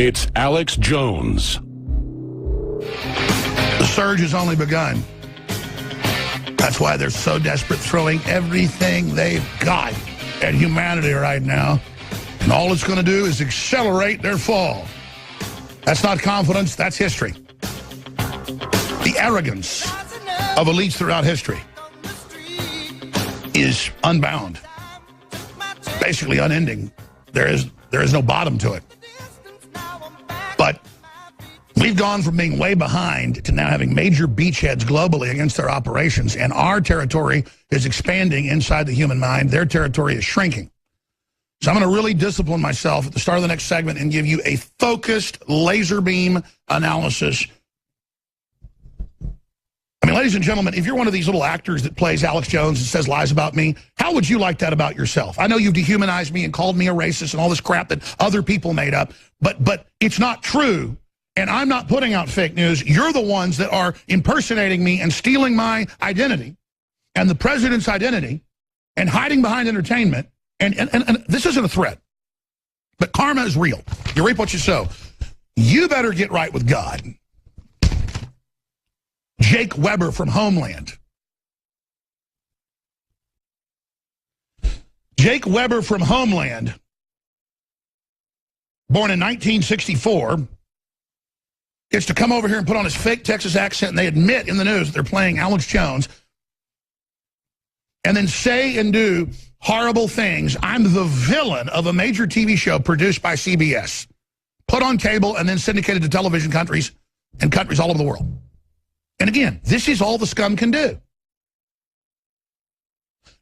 It's Alex Jones. The surge has only begun. That's why they're so desperate, throwing everything they've got at humanity right now. And all it's going to do is accelerate their fall. That's not confidence, that's history. The arrogance of elites throughout history is unbound, basically unending. There is no bottom to it. But we've gone from being way behind to now having major beachheads globally against their operations, and our territory is expanding inside the human mind. Their territory is shrinking. So I'm going to really discipline myself at the start of the next segment and give you a focused laser beam analysis. I mean, ladies and gentlemen, if you're one of these little actors that plays Alex Jones and says lies about me, how would you like that about yourself? I know you've dehumanized me and called me a racist and all this crap that other people made up, but it's not true. And I'm not putting out fake news. You're the ones that are impersonating me and stealing my identity and the president's identity and hiding behind entertainment. And this isn't a threat, but karma is real. You reap what you sow. You better get right with God. Jake Weber from Homeland. Jake Weber from Homeland, born in 1964, gets to come over here and put on his fake Texas accent, and they admit in the news that they're playing Alex Jones, and then say and do horrible things. I'm the villain of a major TV show produced by CBS, put on cable and then syndicated to television countries and countries all over the world. And again, this is all the scum can do.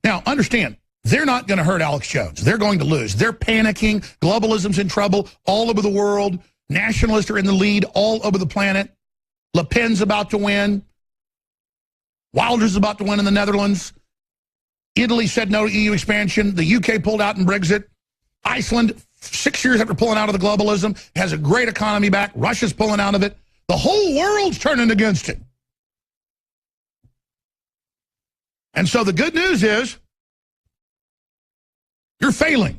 Now, understand, they're not going to hurt Alex Jones. They're going to lose. They're panicking. Globalism's in trouble all over the world. Nationalists are in the lead all over the planet. Le Pen's about to win. Wilder's about to win in the Netherlands. Italy said no to EU expansion. The UK pulled out in Brexit. Iceland, 6 years after pulling out of the globalism, has a great economy back. Russia's pulling out of it. The whole world's turning against it. And so the good news is you're failing.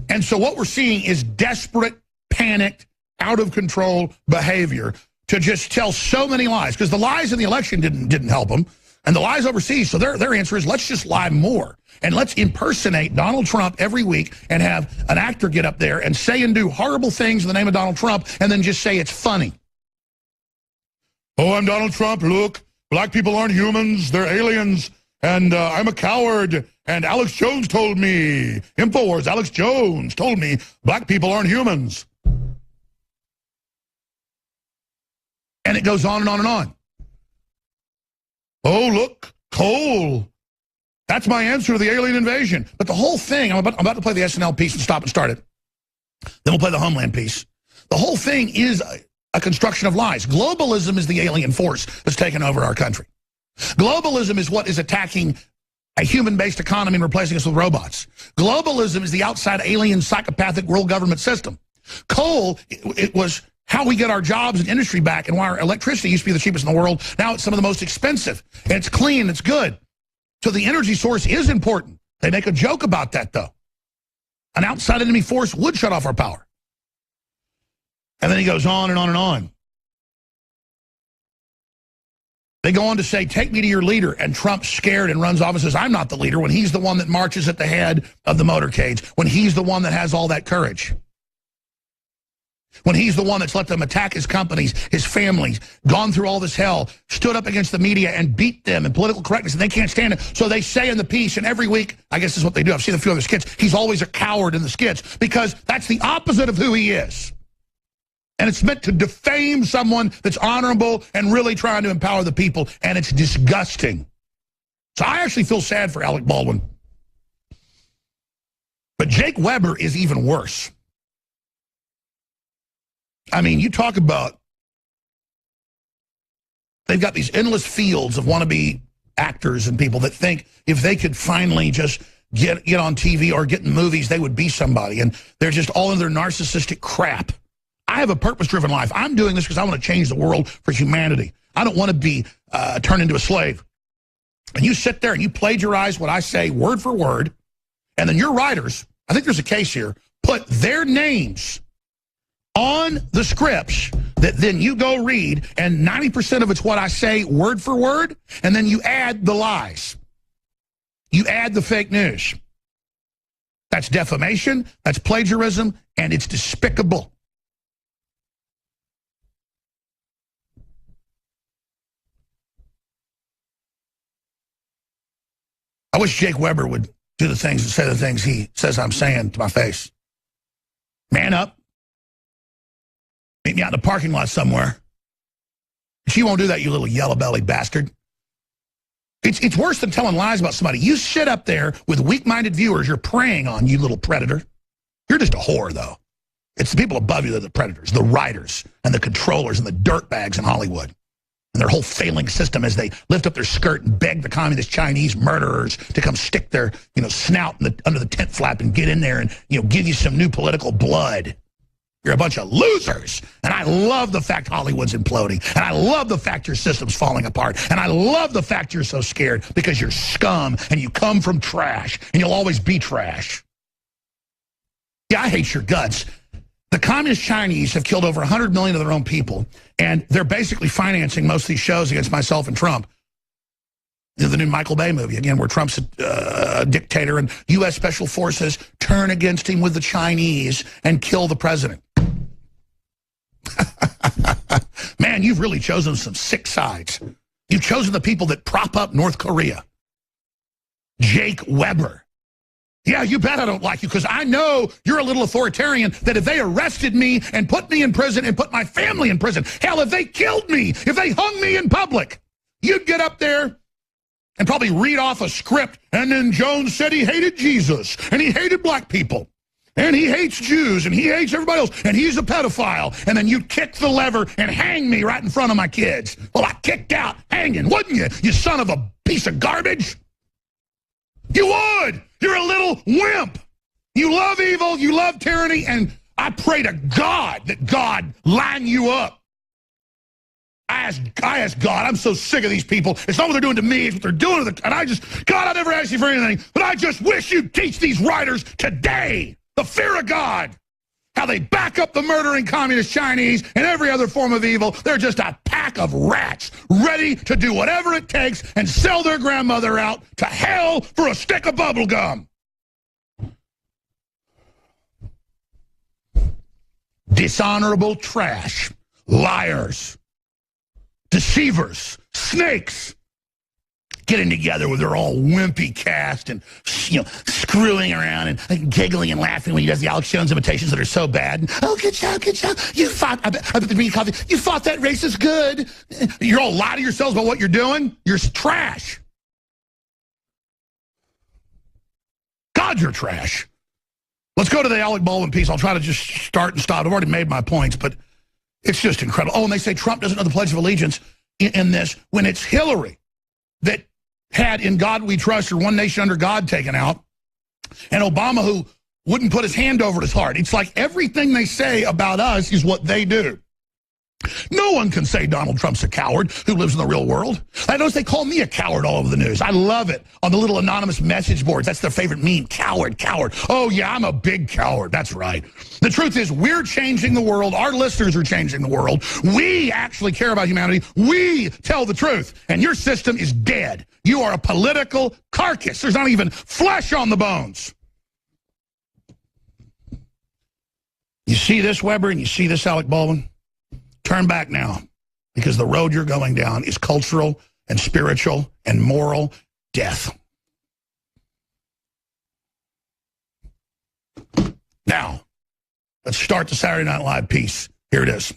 And so what we're seeing is desperate, panicked, out of control behavior to just tell so many lies, because the lies in the election didn't help them, and the lies overseas. So their answer is, let's just lie more, and let's impersonate Donald Trump every week and have an actor get up there and say and do horrible things in the name of Donald Trump and then just say it's funny. Oh, I'm Donald Trump. Look, black people aren't humans. They're aliens. And I'm a coward. And Alex Jones told me. InfoWars, Alex Jones told me black people aren't humans. And it goes on and on and on. Oh, look, coal. That's my answer to the alien invasion. But the whole thing, I'm about to play the SNL piece and stop and start it. Then we'll play the Homeland piece. The whole thing is a construction of lies. Globalism is the alien force that's taken over our country. Globalism is what is attacking a human-based economy and replacing us with robots. Globalism is the outside alien psychopathic world government system. Coal, it was how we get our jobs and industry back, and why our electricity used to be the cheapest in the world. Now it's some of the most expensive, and it's clean, it's good. So the energy source is important. They make a joke about that, though. An outside enemy force would shut off our power. And then he goes on and on and on. They go on to say, take me to your leader, and Trump's scared and runs off and says, I'm not the leader, when he's the one that marches at the head of the motorcades, when he's the one that has all that courage. When he's the one that's let them attack his companies, his families, gone through all this hell, stood up against the media and beat them in political correctness, and they can't stand it. So they say in the piece, and every week, I guess this is what they do, I've seen a few other skits, he's always a coward in the skits, because that's the opposite of who he is. And it's meant to defame someone that's honorable and really trying to empower the people, and it's disgusting. So I actually feel sad for Alec Baldwin. But Jake Weber is even worse. I mean, you talk about, they've got these endless fields of wannabe actors and people that think if they could finally just get on TV or get in movies, they would be somebody. And they're just all in their narcissistic crap. I have a purpose-driven life. I'm doing this because I want to change the world for humanity. I don't want to be turned into a slave. And you sit there and you plagiarize what I say word for word, and then your writers, I think there's a case here, put their names on the scripts that then you go read, and 90% of it's what I say word for word, and then you add the lies. You add the fake news. That's defamation, that's plagiarism, and it's despicable. I wish Jake Weber would do the things and say the things he says I'm saying to my face. Man up. Meet me out in the parking lot somewhere. She won't do that, you little yellow-bellied bastard. It's worse than telling lies about somebody. You sit up there with weak-minded viewers. You're preying on, you little predator. You're just a whore, though. It's the people above you that are the predators, the writers and the controllers and the dirtbags in Hollywood. And their whole failing system as they lift up their skirt and beg the communist Chinese murderers to come stick their snout under the tent flap and get in there and give you some new political blood. You're a bunch of losers. And I love the fact Hollywood's imploding. And I love the fact your system's falling apart. And I love the fact you're so scared because you're scum and you come from trash and you'll always be trash. Yeah, I hate your guts. The communist Chinese have killed over 100 million of their own people, and they're basically financing most of these shows against myself and Trump. The new Michael Bay movie, again, where Trump's a dictator and U.S. Special Forces turn against him with the Chinese and kill the president. Man, you've really chosen some sick sides. You've chosen the people that prop up North Korea. Jake Weber. Yeah, you bet I don't like you, because I know you're a little authoritarian, that if they arrested me and put me in prison and put my family in prison, hell, if they killed me, if they hung me in public, you'd get up there and probably read off a script, and then Jones said he hated Jesus, and he hated black people, and he hates Jews, and he hates everybody else, and he's a pedophile, and then you'd kick the lever and hang me right in front of my kids. Well, I kicked out hanging, wouldn't you, you son of a piece of garbage? You would! You're a little wimp! You love evil, you love tyranny, and I pray to God that God line you up. I ask God, I'm so sick of these people. It's not what they're doing to me, it's what they're doing to God, I never asked you for anything, but I just wish you'd teach these writers today the fear of God. How they back up the murdering communist Chinese and every other form of evil. They're just a pack of rats ready to do whatever it takes and sell their grandmother out to hell for a stick of bubble gum. Dishonorable trash, liars, deceivers, snakes, getting together with their all wimpy cast and screwing around and giggling and laughing when he does the Alex Jones imitations that are so bad. And, oh, good job, good job. You fought. I bet the green coffee. You fought that racist good. You're all lie to yourselves about what you're doing. You're trash. God, you're trash. Let's go to the Alec Baldwin piece. I'll try to just start and stop. I've already made my points, but it's just incredible. Oh, and they say Trump doesn't know the Pledge of Allegiance in this when it's Hillary that had "In God We Trust" or "One Nation Under God" taken out, and Obama, who wouldn't put his hand over his heart. It's like everything they say about us is what they do. No one can say Donald Trump's a coward who lives in the real world. I notice they call me a coward all over the news. I love it. On the little anonymous message boards, that's their favorite meme, coward, coward. Oh, yeah, I'm a big coward. That's right. The truth is, we're changing the world. Our listeners are changing the world. We actually care about humanity. We tell the truth. And your system is dead. You are a political carcass. There's not even flesh on the bones. You see this, Weber, and you see this, Alec Baldwin? Turn back now, because the road you're going down is cultural and spiritual and moral death. Now, let's start the Saturday Night Live piece. Here it is.